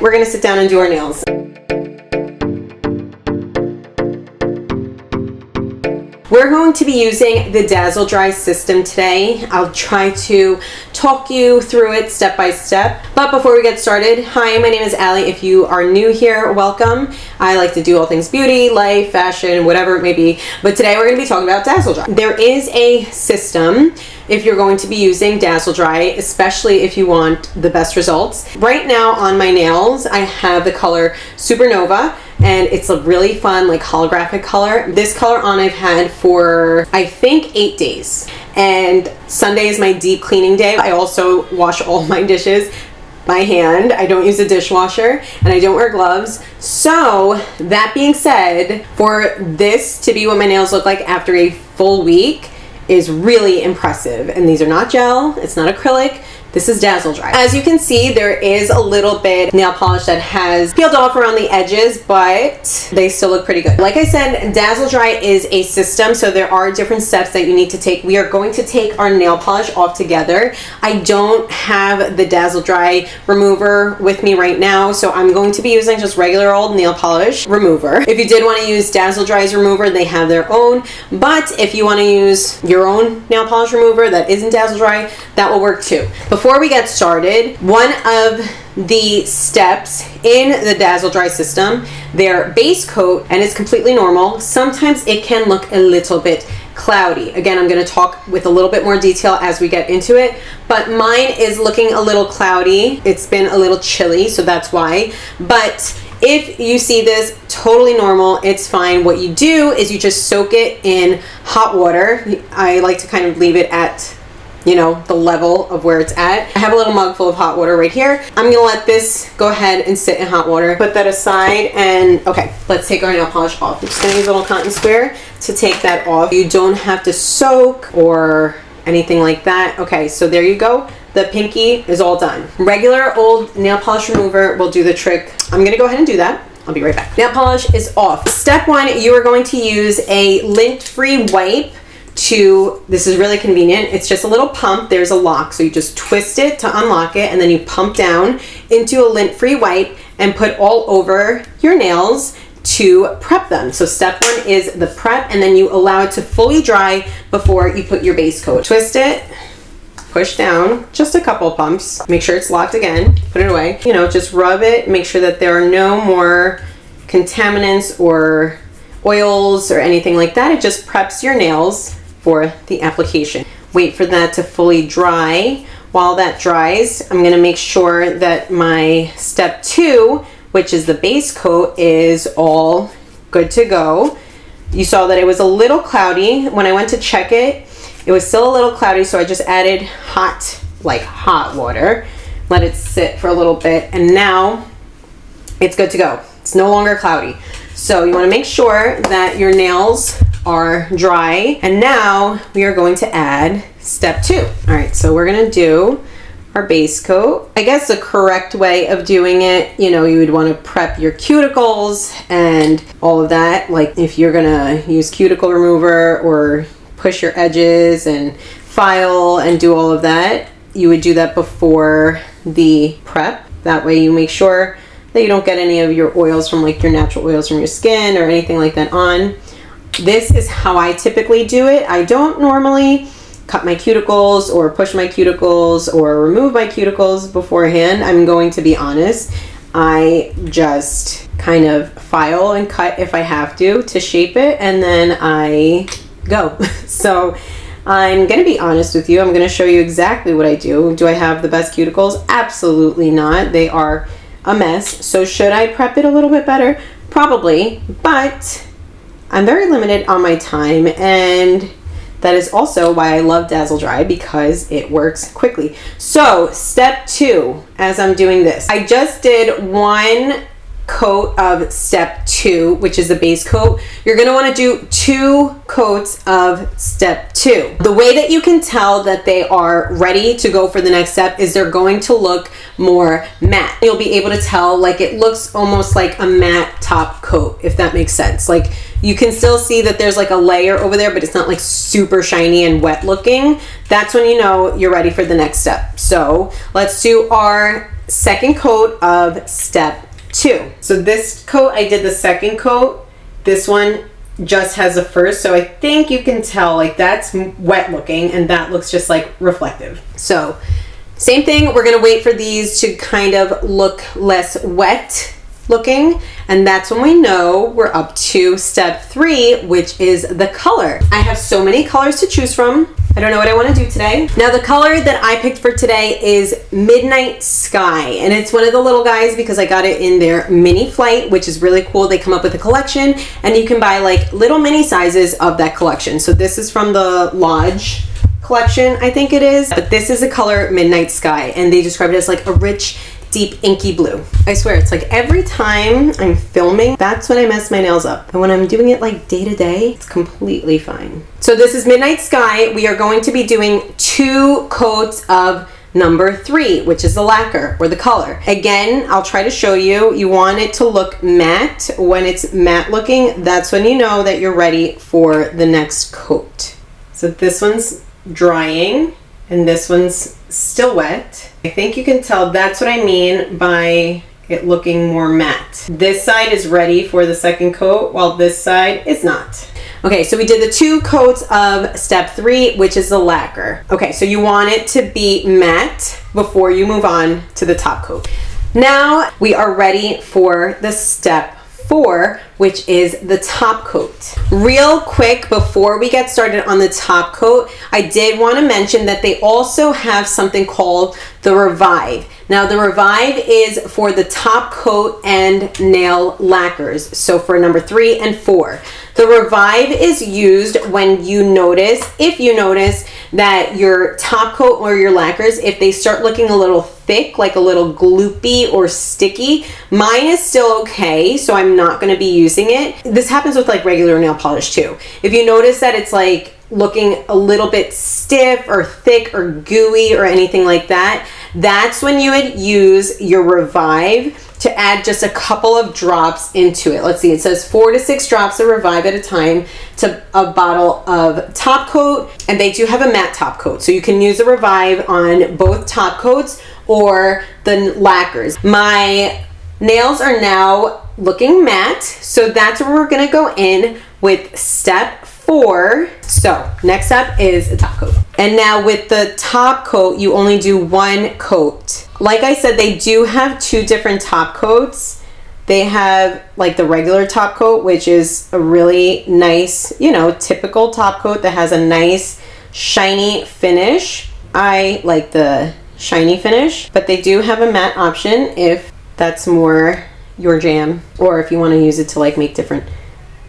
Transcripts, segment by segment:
We're gonna sit down and do our nails. We're going to be using the Dazzle Dry system today. I'll try to talk you through it step by step. But before we get started, hi, my name is Allie. If you are new here, welcome. I like to do all things beauty, life, fashion, whatever it may be. But today we're going to be talking about Dazzle Dry. There is a system if you're going to be using Dazzle Dry, especially if you want the best results. Right now on my nails, I have the color Supernova, and it's a really fun, like, holographic color. This color on I've had for, I think, 8 days. And Sunday is my deep cleaning day. I also wash all my dishes by hand. I don't use a dishwasher and I don't wear gloves. So that being said, for this to be what my nails look like after a full week is really impressive. And these are not gel, it's not acrylic. This is Dazzle Dry. As you can see, there is a little bit nail polish that has peeled off around the edges, but they still look pretty good. Like I said, Dazzle Dry is a system, so there are different steps that you need to take. We are going to take our nail polish off together. I don't have the Dazzle Dry remover with me right now, so I'm going to be using just regular old nail polish remover. If you did want to use Dazzle Dry's remover, they have their own, but if you want to use your own nail polish remover that isn't Dazzle Dry, that will work too. Before we get started, one of the steps in the Dazzle Dry system, their base coat, and it's completely normal. Sometimes it can look a little bit cloudy. Again, I'm going to talk with a little bit more detail as we get into it, but mine is looking a little cloudy. It's been a little chilly, so that's why. But if you see this, totally normal, it's fine. What you do is you just soak it in hot water. I like to kind of leave it at, you know, the level of where it's at. I have a little mug full of hot water right here. I'm gonna let this go ahead and sit in hot water. Put that aside, and okay, let's take our nail polish off. I'm just gonna use a little cotton square to take that off. You don't have to soak or anything like that. Okay, so there you go. The pinky is all done. Regular old nail polish remover will do the trick. I'm gonna go ahead and do that. I'll be right back. Nail polish is off. Step one, you are going to use a lint-free wipe. This is really convenient. It's just a little pump. There's a lock, so you just twist it to unlock it, and then you pump down into a lint-free wipe and put all over your nails to prep them. So step one is the prep, and then you allow it to fully dry before you put your base coat. Twist it, push down, just a couple pumps. Make sure it's locked again, put it away. You know, just rub it, make sure that there are no more contaminants or oils or anything like that. It just preps your nails for the application. Wait for that to fully dry. While that dries, I'm gonna make sure that my step two, which is the base coat, is all good to go. You saw that it was a little cloudy. When I went to check it, it was still a little cloudy, so I just added hot water, let it sit for a little bit, and now it's good to go. It's no longer cloudy. So you wanna make sure that your nails are dry. And now we are going to add step two. All right, so we're gonna do our base coat. I guess the correct way of doing it, you know, you would want to prep your cuticles and all of that. Like if you're gonna use cuticle remover or push your edges and file and do all of that, you would do that before the prep. That way you make sure that you don't get any of your oils from, like, your natural oils from your skin or anything like that on. This is how I typically do it. I don't normally cut my cuticles or push my cuticles or remove my cuticles beforehand. I'm going to be honest. I just kind of file and cut if I have to shape it, and then I go. So I'm going to be honest with you. I'm going to show you exactly what I do. Do I have the best cuticles? Absolutely not. They are a mess. So should I prep it a little bit better? Probably, but I'm very limited on my time, and that is also why I love Dazzle Dry, because it works quickly. So step two, as I'm doing this, I just did one coat of step two, which is the base coat. You're going to want to do 2 coats of step two. The way that you can tell that they are ready to go for the next step is they're going to look more matte. You'll be able to tell, like, it looks almost like a matte top coat, if that makes sense. Like, you can still see that there's like a layer over there, but it's not like super shiny and wet looking. That's when you know you're ready for the next step. So let's do our second coat of step 2. So this coat, I did the second coat. This one just has the first, so I think you can tell like that's wet looking and that looks just like reflective. So same thing, we're gonna wait for these to kind of look less wet looking, and that's when we know we're up to step 3, which is the color. I have so many colors to choose from. I don't know what I want to do today. Now the color that I picked for today is Midnight Sky, and it's one of the little guys because I got it in their mini flight, which is really cool. They come up with a collection and you can buy like little mini sizes of that collection. So this is from the Lodge collection, I think it is, but this is the color Midnight Sky, and they describe it as like a rich, deep inky blue. I swear it's like every time I'm filming, that's when I mess my nails up, and when I'm doing it like day to day, it's completely fine. So this is Midnight Sky. We are going to be doing 2 coats of number 3, which is the lacquer or the color. Again, I'll try to show you. You want it to look matte. When it's matte looking, that's when you know that you're ready for the next coat. So this one's drying and this one's still wet. I think you can tell that's what I mean by it looking more matte. This side is ready for the second coat while this side is not. Okay, so we did the 2 coats of step 3, which is the lacquer. Okay, so you want it to be matte before you move on to the top coat. Now we are ready for the step 4, which is the top coat. Real quick, before we get started on the top coat, I did want to mention that they also have something called the Revive. Now the Revive is for the top coat and nail lacquers. So for number 3 and 4. The Revive is used when you notice, if you notice that your top coat or your lacquers, if they start looking a little thick, like a little gloopy or sticky. Mine is still okay, so I'm not going to be using it. This happens with like regular nail polish too. If you notice that it's like looking a little bit stiff or thick or gooey or anything like that, that's when you would use your Revive to add just a couple of drops into it. Let's see, it says 4 to 6 drops of Revive at a time to a bottle of top coat, and they do have a matte top coat. So you can use the Revive on both top coats or the lacquers. My nails are now looking matte, so that's where we're gonna go in with step 4. So next up is the top coat. And now with the top coat, you only do 1 coat. Like I said, they do have 2 different top coats. They have like the regular top coat, which is a really nice, you know, typical top coat that has a nice shiny finish. I like the shiny finish, but they do have a matte option if that's more your jam, or if you want to use it to like make different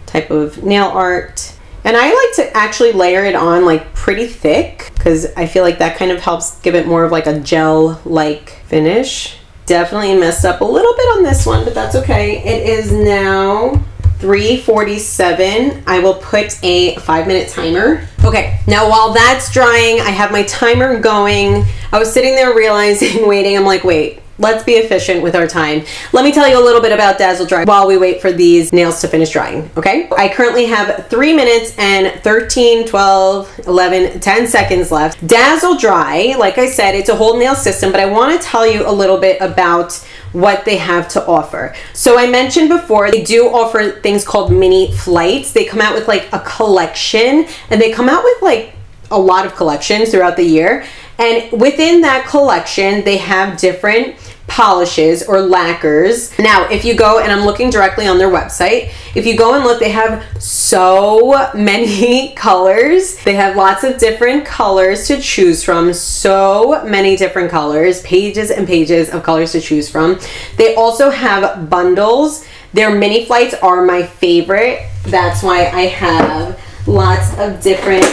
type of nail art. And I like to actually layer it on like pretty thick because I feel like that kind of helps give it more of like a gel-like finish. Definitely messed up a little bit on this one, but that's okay. It is now 3:47. I will put a 5-minute timer. Okay, now while that's drying, I have my timer going. I was sitting there realizing, waiting, I'm like, wait, let's be efficient with our time. Let me tell you a little bit about Dazzle Dry while we wait for these nails to finish drying, okay? I currently have 3 minutes and 13, 12, 11, 10 seconds left. Dazzle Dry, like I said, it's a whole nail system, but I want to tell you a little bit about what they have to offer. So I mentioned before, they do offer things called mini flights. They come out with like a collection, and they come out with like a lot of collections throughout the year. And within that collection, they have different polishes or lacquers. Now, if you go, and I'm looking directly on their website, if you go and look, they have so many colors. They have lots of different colors to choose from, so many different colors, pages and pages of colors to choose from. They also have bundles. Their mini flights are my favorite. That's why I have lots of different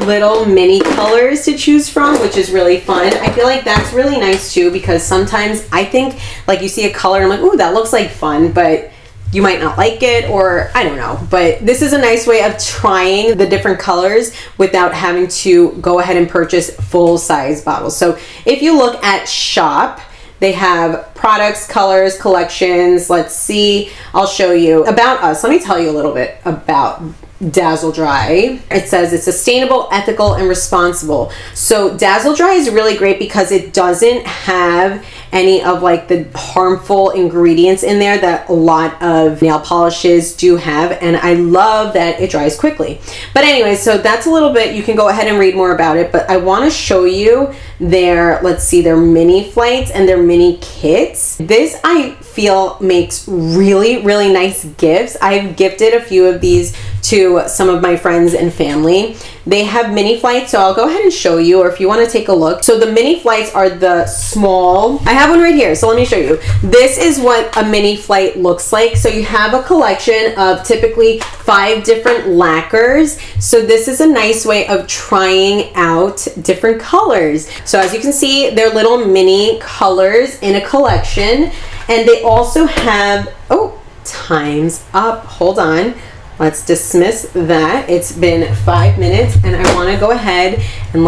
little mini colors to choose from, which is really fun. I feel like that's really nice too, because sometimes I think like you see a color and I'm like, ooh, that looks like fun, but you might not like it, or I don't know. But this is a nice way of trying the different colors without having to go ahead and purchase full size bottles. So if you look at shop, They have products, colors, collections. Let's see. I'll show you. About us. Let me tell you a little bit about Dazzle Dry. It says it's sustainable, ethical, and responsible. So Dazzle Dry is really great because it doesn't have any of like the harmful ingredients in there that a lot of nail polishes do have, and I love that it dries quickly. But anyway, so that's a little bit. You can go ahead and read more about it, but I want to show you their, let's see, their mini flights and their mini kits. This I feel makes really, really nice gifts. I've gifted a few of these to some of my friends and family. They have mini flights, so I'll go ahead and show you, or if you want to take a look. So the mini flights are the small. I have one right here, so let me show you. This is what a mini flight looks like. So you have a collection of typically 5 different lacquers. So this is a nice way of trying out different colors. So as you can see, they're little mini colors in a collection. And they also have, oh, time's up. Hold on. Let's dismiss that. It's been 5 minutes and I want to go ahead and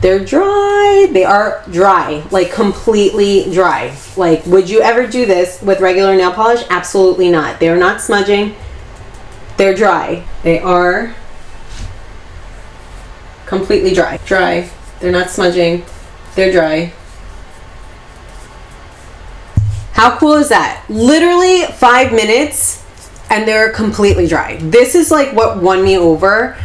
they're dry. They are dry, like completely dry. Like, would you ever do this with regular nail polish? Absolutely not. They're not smudging. They're dry. They are completely dry. Dry. They're not smudging. They're dry. How cool is that? Literally 5 minutes and they're completely dry. This is like what won me over.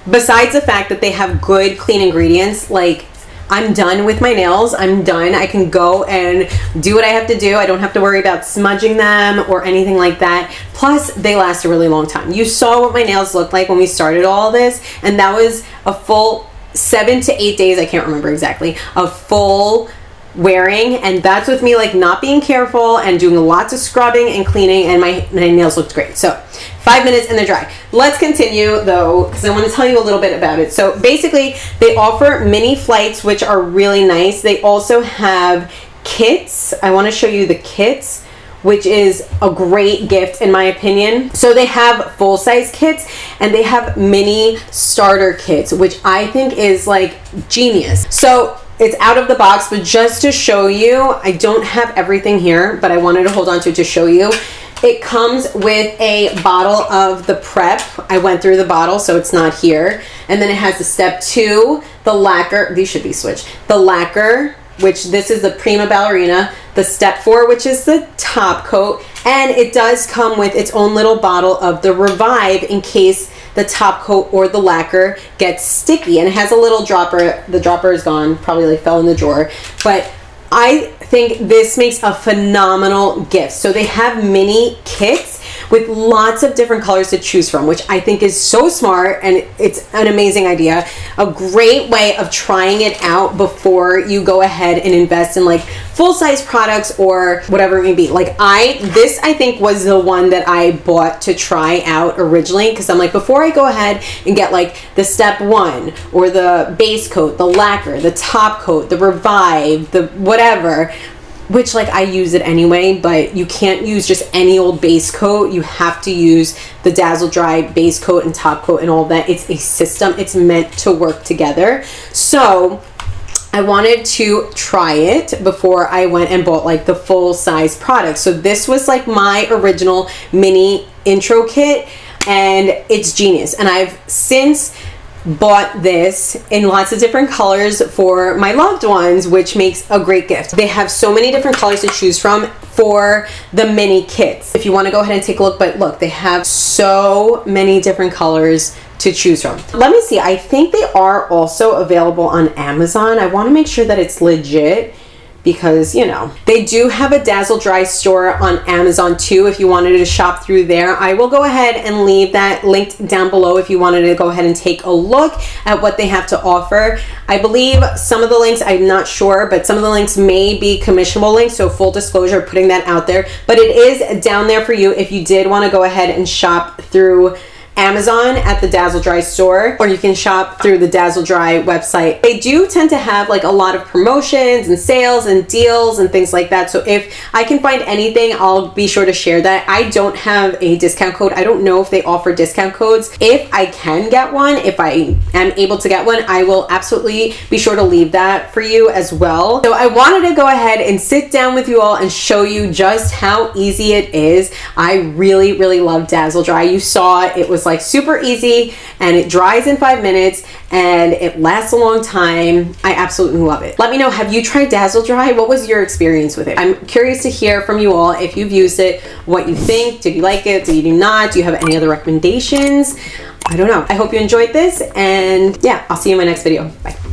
Besides the fact that they have good, clean ingredients, like I'm done with my nails. I'm done. I can go and do what I have to do. I don't have to worry about smudging them or anything like that. Plus, they last a really long time. You saw what my nails looked like when we started all this, and that was a full 7 to 8 days. I can't remember exactly. A full wearing, and that's with me like not being careful and doing lots of scrubbing and cleaning, and my nails looked great. So 5 minutes and they're dry. Let's continue though, because I want to tell you a little bit about it. So basically they offer mini flights, which are really nice. They also have kits. I want to show you the kits, which is a great gift in my opinion. So they have full-size kits and they have mini starter kits, which I think is like genius. So it's out of the box, but just to show you, I don't have everything here, but I wanted to hold on to it to show you. It comes with a bottle of the prep. I went through the bottle, so it's not here. And then it has the step 2, the lacquer. These should be switched. The lacquer, which this is the Prima Ballerina. The step 4, which is the top coat. And it does come with its own little bottle of the Revive in case the top coat or the lacquer gets sticky. And it has a little dropper. The dropper is gone, probably like fell in the drawer. But I think this makes a phenomenal gift. So they have mini kits with lots of different colors to choose from, which I think is so smart, and it's an amazing idea. A great way of trying it out before you go ahead and invest in like full-size products or whatever it may be. Like this I think was the one that I bought to try out originally, because I'm like, before I go ahead and get like the step 1 or the base coat, the lacquer, the top coat, the Revive, the whatever, which like I use it anyway, but you can't use just any old base coat. You have to use the Dazzle Dry base coat and top coat and all that. It's a system. It's meant to work together. So I wanted to try it before I went and bought like the full size product. So this was like my original mini intro kit, and it's genius. And I've since bought this in lots of different colors for my loved ones, which makes a great gift. They have so many different colors to choose from for the mini kits. If you want to go ahead and take a look, but look, they have so many different colors to choose from. Let me see. I think they are also available on Amazon. I want to make sure that it's legit, because you know they do have a Dazzle Dry store on Amazon too if you wanted to shop through there. I will go ahead and leave that linked down below if you wanted to go ahead and take a look at what they have to offer. I believe some of the links, I'm not sure, but some of the links may be commissionable links, so full disclosure, putting that out there, but it is down there for you if you did want to go ahead and shop through Amazon at the Dazzle Dry store, or you can shop through the Dazzle Dry website. They do tend to have like a lot of promotions and sales and deals and things like that. So if I can find anything, I'll be sure to share that. I don't have a discount code. I don't know if they offer discount codes. If I can get one, if I am able to get one, I will absolutely be sure to leave that for you as well. So I wanted to go ahead and sit down with you all and show you just how easy it is. I really, really love Dazzle Dry. You saw it was like super easy, and it dries in 5 minutes and it lasts a long time. I absolutely love it. Let me know, have you tried Dazzle Dry? What was your experience with it? I'm curious to hear from you all if you've used it, what you think. Did you like it? Did you not? Do you have any other recommendations? I don't know. I hope you enjoyed this, and yeah, I'll see you in my next video. Bye.